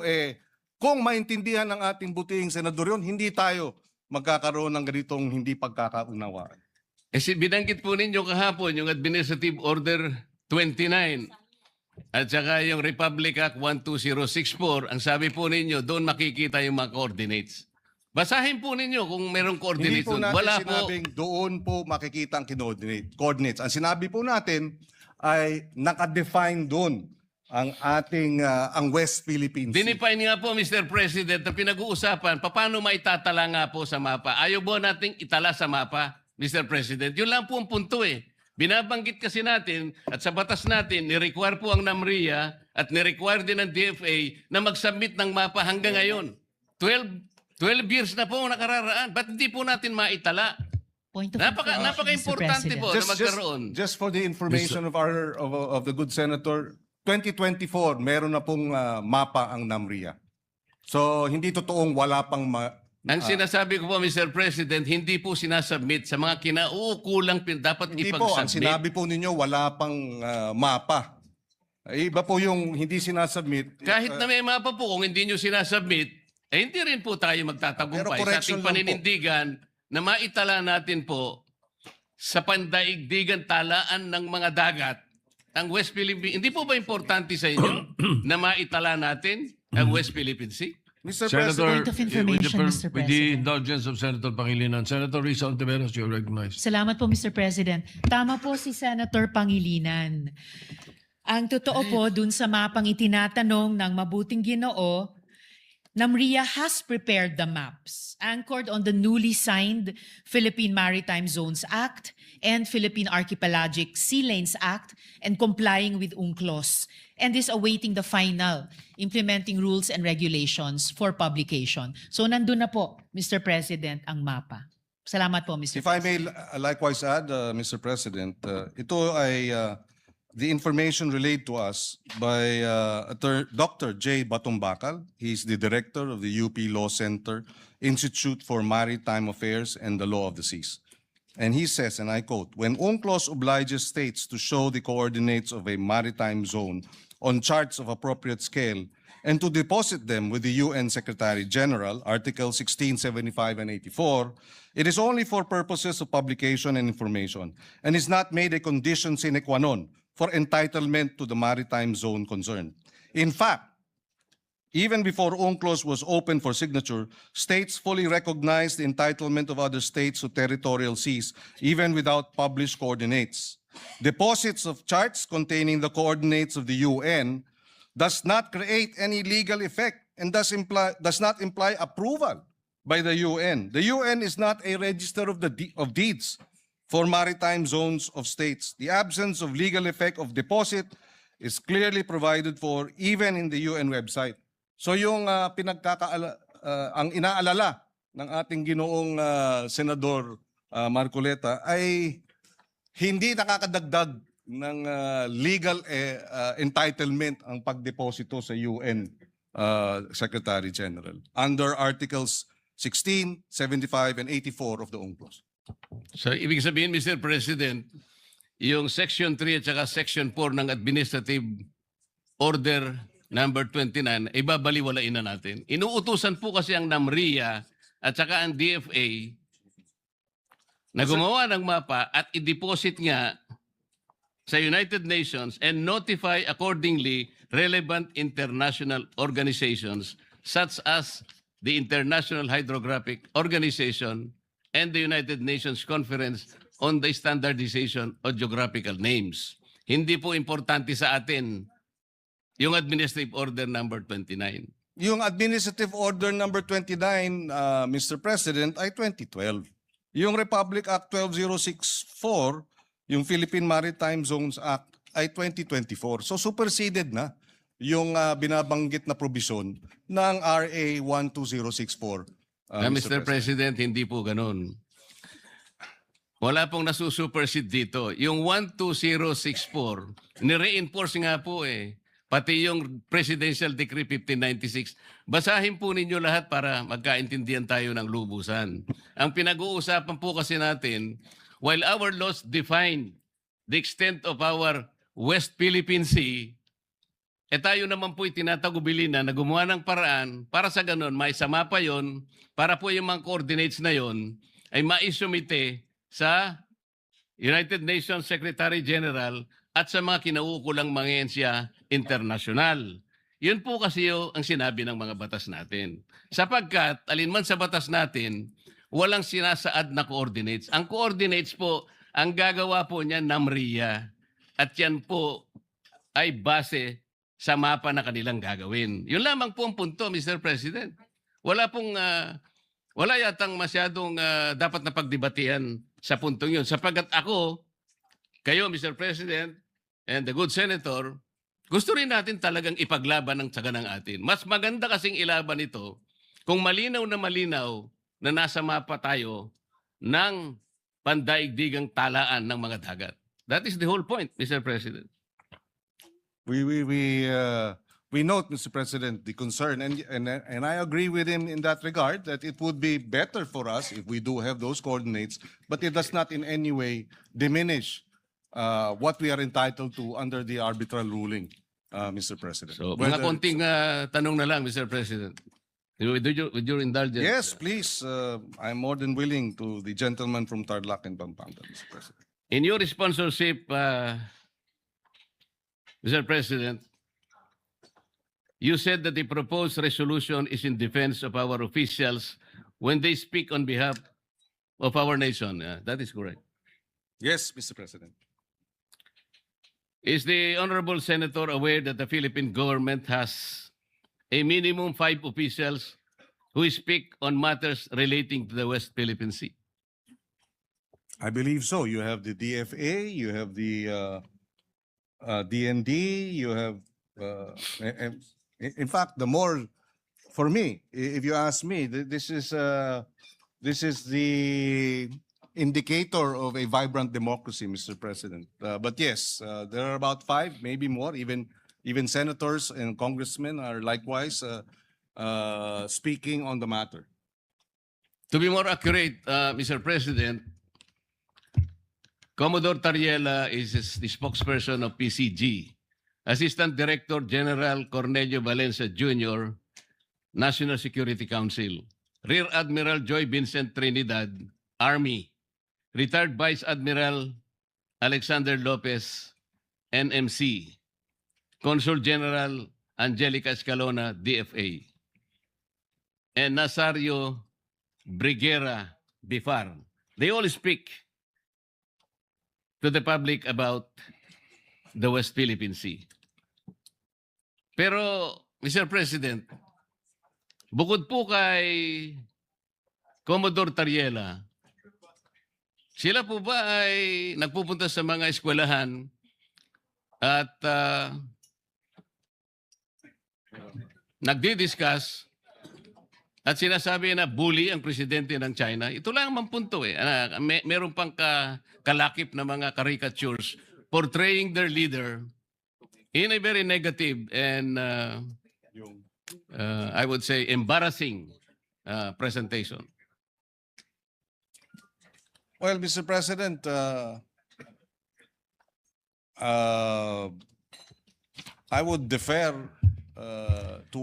kung maintindihan ng ating butihing senador yun, hindi tayo magkakaroon ng ganitong hindi pagkakaunawaan. Binanggit po ninyo kahapon yung Administrative Order 29 at saka yung Republic Act 12064. Ang sabi po ninyo, doon makikita yung mga coordinates. Basahin po ninyo kung merong Hindi coordinates po doon. natin Wala po. sinabing doon po makikita ang coordinates. Ang sinabi po natin ay nakadefine doon ang ating ang West Philippine Sea. Dinefine nga po, Mr. President, na pinag-uusapan, paano maitatala nga po sa mapa? Ayaw po nating itala sa mapa, Mr. President. Yun lang po ang punto eh. Binabanggit kasi natin at sa batas natin, ni-require po ang NAMRIA at ni-require din ng DFA na mag-submit ng mapa hanggang ngayon. 12 years na po ang nakararaan. Ba't hindi po natin maitala? Point of information, Napaka-importante Mr. po na President. magkaroon. Just for the information of the good senator, 2024, meron na pong mapa ang NAMRIA. So, hindi totoong wala pang Ang sinasabi ko po, Mr. President, hindi po sinasubmit sa mga kinauukulang dapat hindi po, ang ipag-submit. sinabi po ninyo, wala pang mapa. Iba po yung hindi sinasubmit. Kahit na may mapa po, kung hindi nyo sinasubmit, hindi rin po tayo Pero magtatagumpay sa correction ating lang po. paninindigan na maitala natin po sa pandaigdigan talaan ng mga dagat ang West Philippine. Hindi po ba importante sa inyo na maitala natin ang West Philippine Sea? Mr. Senator, President, Point of information, Mr. with the President. indulgence of Senator Pangilinan, Senator Risa Ontiveros, you're recognized. Salamat po, Mr. President. Tama po si Senator Pangilinan. Ang totoo po, dun sa mapang itinatanong ng mabuting Ginoo, NAMRIA has prepared the maps anchored on the newly signed Philippine Maritime Zones Act and Philippine Archipelagic Sea Lanes Act and complying with UNCLOS and is awaiting the final implementing rules and regulations for publication. So nandun na po, Mr. President, ang mapa. Salamat po, Mr. if I may likewise add, Mr. President, ito ay the information relayed to us by Dr. J. Batumbakal. He's the director of the UP Law Center, Institute for Maritime Affairs and the Law of the Seas. And he says, and I quote, when UNCLOS obliges states to show the coordinates of a maritime zone on charts of appropriate scale and to deposit them with the UN Secretary General, Article 16, 75, and 84, it is only for purposes of publication and information and is not made a condition sine qua non for entitlement to the maritime zone concerned. In fact, even before UNCLOS was open for signature, states fully recognized the entitlement of other states to territorial seas, even without published coordinates. Deposits of charts containing the coordinates of the UN does not create any legal effect and does not imply approval by the UN. The UN is not a register of deeds for maritime zones of states. The absence of legal effect of deposit is clearly provided for even in the UN website. So yung ang inaalala ng ating ginoong Senador Marcoleta ay hindi nakakadagdag ng legal entitlement ang pagdeposito sa UN Secretary General under Articles 16, 75, and 84 of the UNCLOS. So, ibig sabihin, Mr. President, yung Section 3 at saka Section 4 ng Administrative Order number 29, ay babaliwalain na natin. Inuutusan po kasi ang NAMRIA at saka ang DFA na gumawa ng mapa at i-deposit nga sa United Nations and notify accordingly relevant international organizations such as the International Hydrographic Organization and the United Nations Conference on the Standardization of Geographical Names. Hindi po importante sa atin yung Administrative Order number 29. Yung Administrative Order number 29, Mr. President, ay 2012. Yung Republic Act 12064, yung Philippine Maritime Zones Act, ay 2024. So superseded na yung binabanggit na provision ng RA 12064. Mr. President, hindi po ganun. Wala pong nasusupersede dito. Yung 12064, nire-enforce nga po eh. Pati yung Presidential Decree 1596. Basahin po ninyo lahat para magkaintindihan tayo ng lubusan. Ang pinag-uusapan po kasi natin, while our laws define the extent of our West Philippine Sea, tayo naman po itinatagubilin na gumawa ng paraan para sa ganun, may sama pa yon para po yung mga coordinates na yon ay maisumite sa United Nations Secretary General at sa mga kinauukulang mga ahensya internasyonal. Yun po kasi ang sinabi ng mga batas natin. Sapagkat, alinman sa batas natin, walang sinasaad na coordinates. Ang coordinates po, ang gagawa po niya NAMRIA. At yan po ay base sa mapa na kanilang gagawin. Yun lamang po ang punto, Mr. President. Wala yatang masyadong dapat na pagdebatihan sa puntong yun. Sapagkat ako, kayo, Mr. President, and the good Senator, gusto rin natin talagang ipaglaban ng tsaga ng atin. Mas maganda kasing ilaban ito kung malinaw na nasa mapa tayo ng pandaigdigang talaan ng mga dagat. That is the whole point, Mr. President. we note, Mr. President, the concern, and I agree with him in that regard that it would be better for us if we do have those coordinates, but it does not in any way diminish what we are entitled to under the arbitral ruling, Mr. President. So, Whether mga konting tanong na lang, Mr. President. With your indulgence. Yes, please. I'm more than willing to the gentleman from Tarlac and Pampanga, Mr. President. In your sponsorship, Mr. President, you said that the proposed resolution is in defense of our officials when they speak on behalf of our nation. That is correct. Yes, Mr. President. Is the Honorable Senator aware that the Philippine government has a minimum 5 officials who speak on matters relating to the West Philippine Sea? I believe so. You have the DFA, you have the DND, you have, in fact, the more, for me, if you ask me, this is the indicator of a vibrant democracy, Mr. President. But yes, there are about 5, maybe more, even senators and congressmen are likewise speaking on the matter. To be more accurate, Mr. President, Commodore Tariela is the spokesperson of PCG. Assistant Director General Cornelio Valencia Jr., National Security Council. Rear Admiral Joy Vincent Trinidad, Army. Retired Vice Admiral Alexander Lopez, NMC. Consul General Angelica Escalona, DFA. And Nazario Briguera Bifar. They all speak to the public about the West Philippine Sea. Pero, Mr. President, bukod po kay Commodore Tariela, sila po ba ay nagpupunta sa mga eskwelahan at nagdi-discuss at sinasabi na bully ang presidente ng China? Ito lang ang punto eh. Meron pang kalakip na mga caricatures portraying their leader in a very negative and I would say embarrassing presentation. Well, Mr. President, I would defer to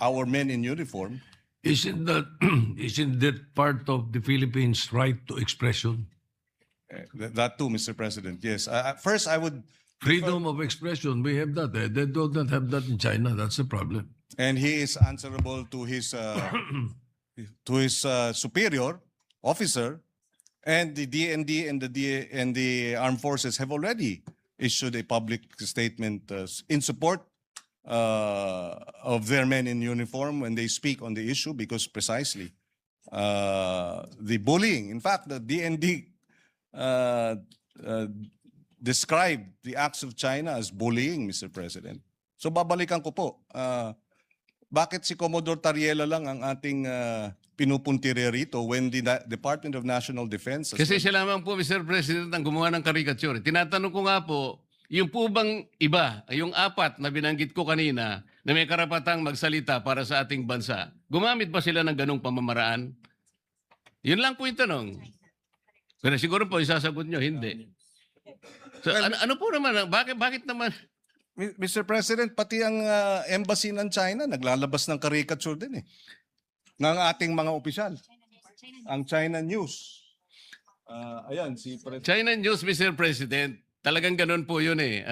our men in uniform. Isn't that part of the Philippines' right to expression? That too, Mr. President. Yes. First, I would. Freedom of expression, we have that. They do not have that in China. That's the problem. And he is answerable to his superior officer, and the DND and the armed forces have already issued a public statement in support of their men in uniform when they speak on the issue, because precisely the bullying. In fact, the DND described the acts of China as bullying, Mr. President. So babalikan ko po, bakit si Commodore Tariela lang ang ating pinupuntire rito when the Department of National Defense... Kasi siya lamang po, Mr. President, ang gumawa ng caricature. Tinatanong ko nga po, yung po bang iba, yung 4 na binanggit ko kanina, na may karapatang magsalita para sa ating bansa, gumamit ba sila ng ganong pamamaraan? Yun lang po yung tanong. Pero siguro po, isasagot nyo, hindi. So, ano po naman, bakit naman... Mr. President, pati ang embassy ng China naglalabas ng caricature din eh. Ng ating mga opisyal. Ang China News. Ayan, si China News, Mr. President, talagang ganun po yun eh.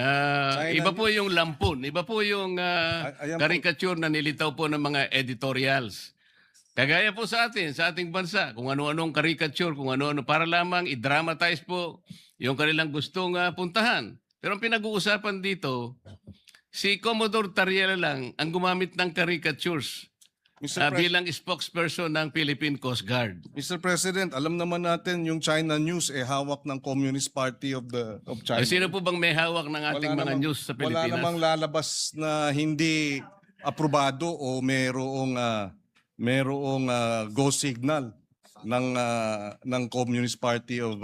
Iba po yung lampun, iba po yung ayan po. caricature na nilitaw po ng mga editorials. Kagaya po sa atin, sa ating bansa, kung ano-anong caricature, kung ano-ano, para lamang i-dramatize po yung kanilang gustong puntahan. Pero ang pinag-uusapan dito, si Commodore Tariela lang ang gumamit ng caricatures bilang spokesperson ng Philippine Coast Guard. Mr. President, alam naman natin yung China News hawak ng Communist Party of China. Sino po bang may hawak ng ating mga news sa Pilipinas? Wala namang lalabas na hindi aprobado o merong go signal ng Communist Party of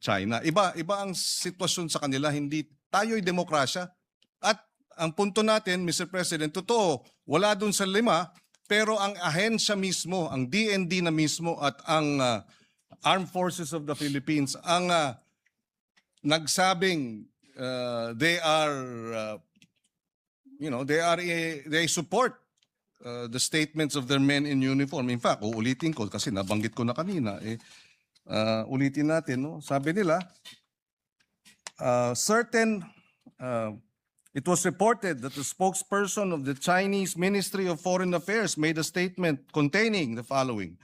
China. Iba ang sitwasyon sa kanila, hindi tayo'y demokrasya at ang punto natin, Mr. President, totoo, wala dun sa 5, pero ang ahensya mismo, ang DND na mismo at ang Armed Forces of the Philippines, ang nagsabing they are, they support the statements of their men in uniform. In fact, uulitin ko kasi nabanggit ko na kanina. Ulitin natin, no? Sabi nila, it was reported that the spokesperson of the Chinese Ministry of Foreign Affairs made a statement containing the following,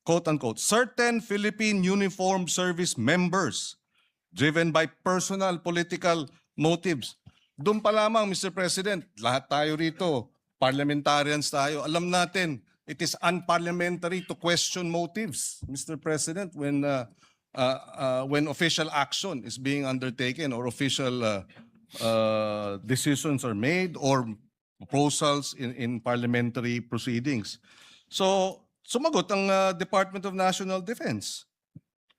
quote unquote, certain Philippine Uniformed Service members driven by personal political motives. Doon pa lamang, Mr. President, lahat tayo rito, parliamentarians tayo, alam natin, it is unparliamentary to question motives, Mr. President, when official action is being undertaken or official decisions are made or proposals in parliamentary proceedings. So, sumagot ang Department of National Defense.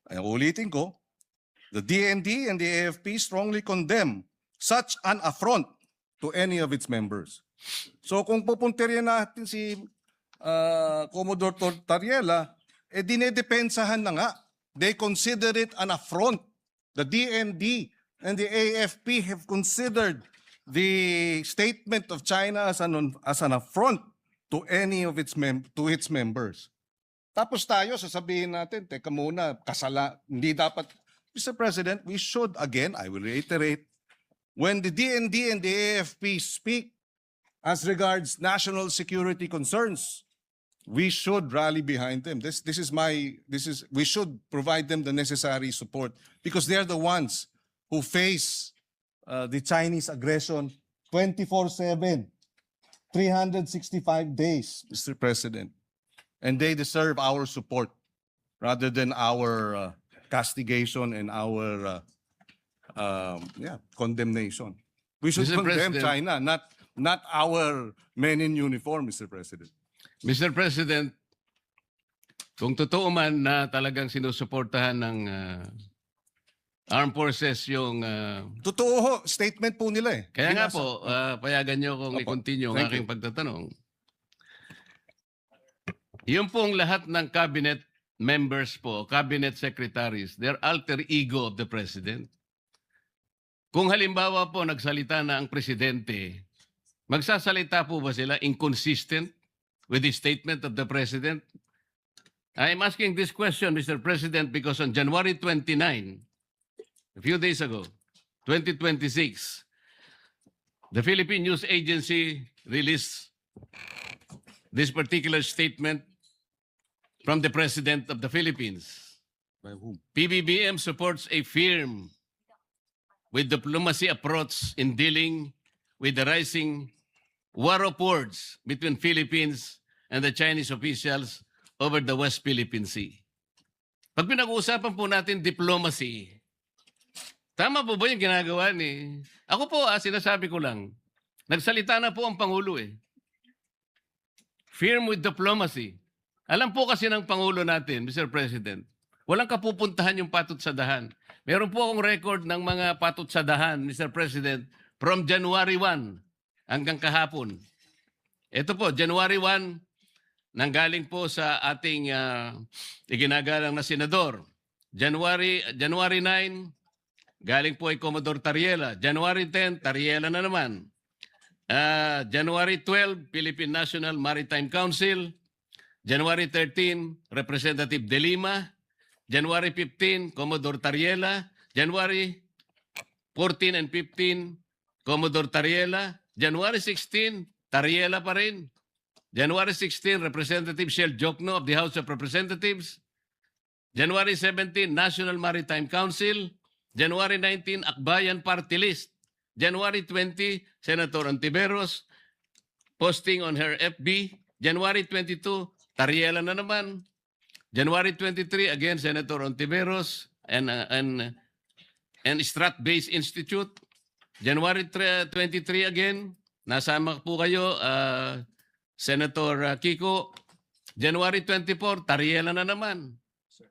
Ay, ulitin ko, the DND and the AFP strongly condemn such an affront to any of its members. So kung pupuntiryan natin si Commodore Tariela, dinedepensahan na nga. They consider it an affront. The DND and the AFP have considered the statement of China as an affront to any of its members. Tapos tayo sasabihin natin, teka muna, hindi dapat. Mr. President, we should, again, I will reiterate, when the DND and the AFP speak as regards national security concerns, we should rally behind them. We should provide them the necessary support because they're the ones who face the Chinese aggression 24/7, 365 days, Mr. President. And they deserve our support rather than our castigation and our condemnation. We should Mr. condemn President. China, not our men in uniform, Mr. President. Mr. President, kung totoo man na talagang sinusuportahan ng armed forces yung... Totoo ho, statement po nila eh. kaya nga Binasa. po, payagan nyo kung Opo. i-continue ang Thank aking you. pagtatanong. Yung pong lahat ng cabinet members po, cabinet secretaries, they're alter ego of the president. Kung halimbawa po nagsalita na ang presidente, magsasalita po ba sila inconsistent with the statement of the president? I'm asking this question, Mr. President, because on January 29, a few days ago, 2026, the Philippine News Agency released this particular statement from the President of the Philippines. By whom? PBBM supports a firm with diplomacy approach in dealing with the rising war of words between Philippines and the Chinese officials over the West Philippine Sea. Pag pinag-uusapan po natin diplomacy, tama po ba yung ginagawa ni... Ako po, sinasabi ko lang, nagsalita na po ang Pangulo eh. Firm with diplomacy. Alam po kasi ng Pangulo natin, Mr. President, walang kapupuntahan yung patut sa dahan. Meron po akong record ng mga patut sa dahan, Mr. President, from January 1 hanggang kahapon. Ito po, January 1, nanggaling po sa ating iginagalang na senador. January 9, galing po ay Commodore Tariela. January 10, Tariela na naman. January 12, Philippine National Maritime Council. January 13, Representative De Lima. January 15, Commodore Tariela. January 14 and 15, Commodore Tariela. January 16, Tariela pa rin. January 16, Representative Shell Jokno of the House of Representatives. January 17, National Maritime Council. January 19, Akbayan Party List. January 20, Senator Ontiveros posting on her FB. January 22, Tariela na naman. January 23, again, Senator Ontiveros and Strat-Based Institute. January 23 again, nasama po kayo, Senator Kiko. January 24, Tariela na naman.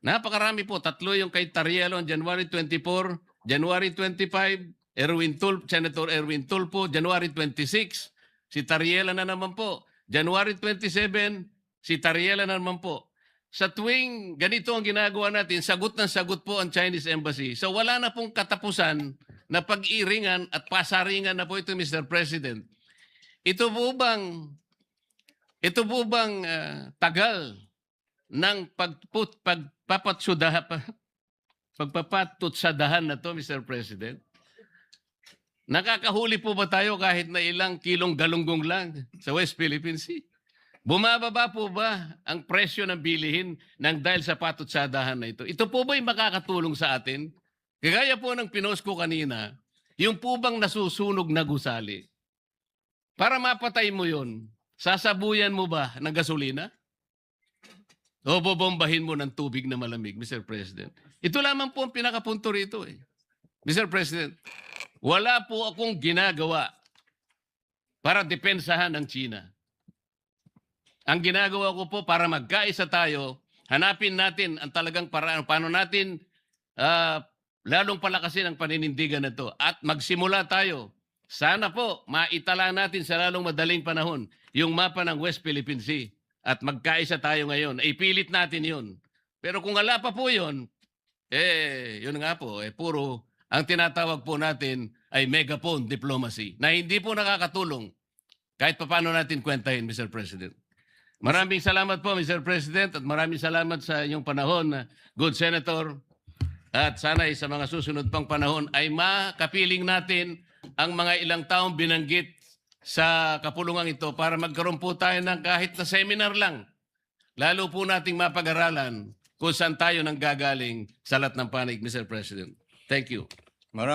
Napakarami po, 3 yung kay Tariela on January 24. January 25, Senator Erwin Tulfo, January 26, si Tariela na naman po. January 27, si Tariela na naman po. Sa tuwing ganito ang ginagawa natin, sagot ng sagot po ang Chinese Embassy. So wala na pong katapusan na pag-iringan at pasaringan na po ito, Mr. President. Ito po bang tagal ng pagpapatutsadahan na to, Mr. President? Nakakahuli po ba tayo kahit na ilang kilong galunggong lang sa West Philippine Sea? Bumababa po ba ang presyo ng bilihin ng dahil sa patutsadahan na ito? Ito po ba'y makakatulong sa atin? Kagaya po ng pinost ko kanina, yung po bang nasusunog na gusali? Para mapatay mo yon, sasabuyan mo ba ng gasolina? O bobombahin mo ng tubig na malamig, Mr. President? Ito lamang po ang pinakapunto rito eh. Mr. President, wala po akong ginagawa para depensahan ang China. Ang ginagawa ko po para magkaisa tayo, hanapin natin ang talagang paraan, paano natin lalong palakasin ang paninindigan na to at magsimula tayo. Sana po maitala natin sa lalong madaling panahon yung mapa ng West Philippine Sea at magkaisa tayo ngayon. Ipilit natin yun. Pero kung wala pa po yun, yun nga po, puro ang tinatawag po natin ay megaphone diplomacy na hindi po nakakatulong kahit paano natin kwentahin, Mr. President. Maraming salamat po, Mr. President, at maraming salamat sa inyong panahon, good Senator. At sana sa mga susunod pang panahon ay makapiling natin ang mga ilang taong binanggit sa kapulungan ito para magkaroon po tayo ng kahit na seminar lang. Lalo po nating mapag-aralan kung saan tayo nang gagaling sa lahat ng panig, Mr. President. Thank you.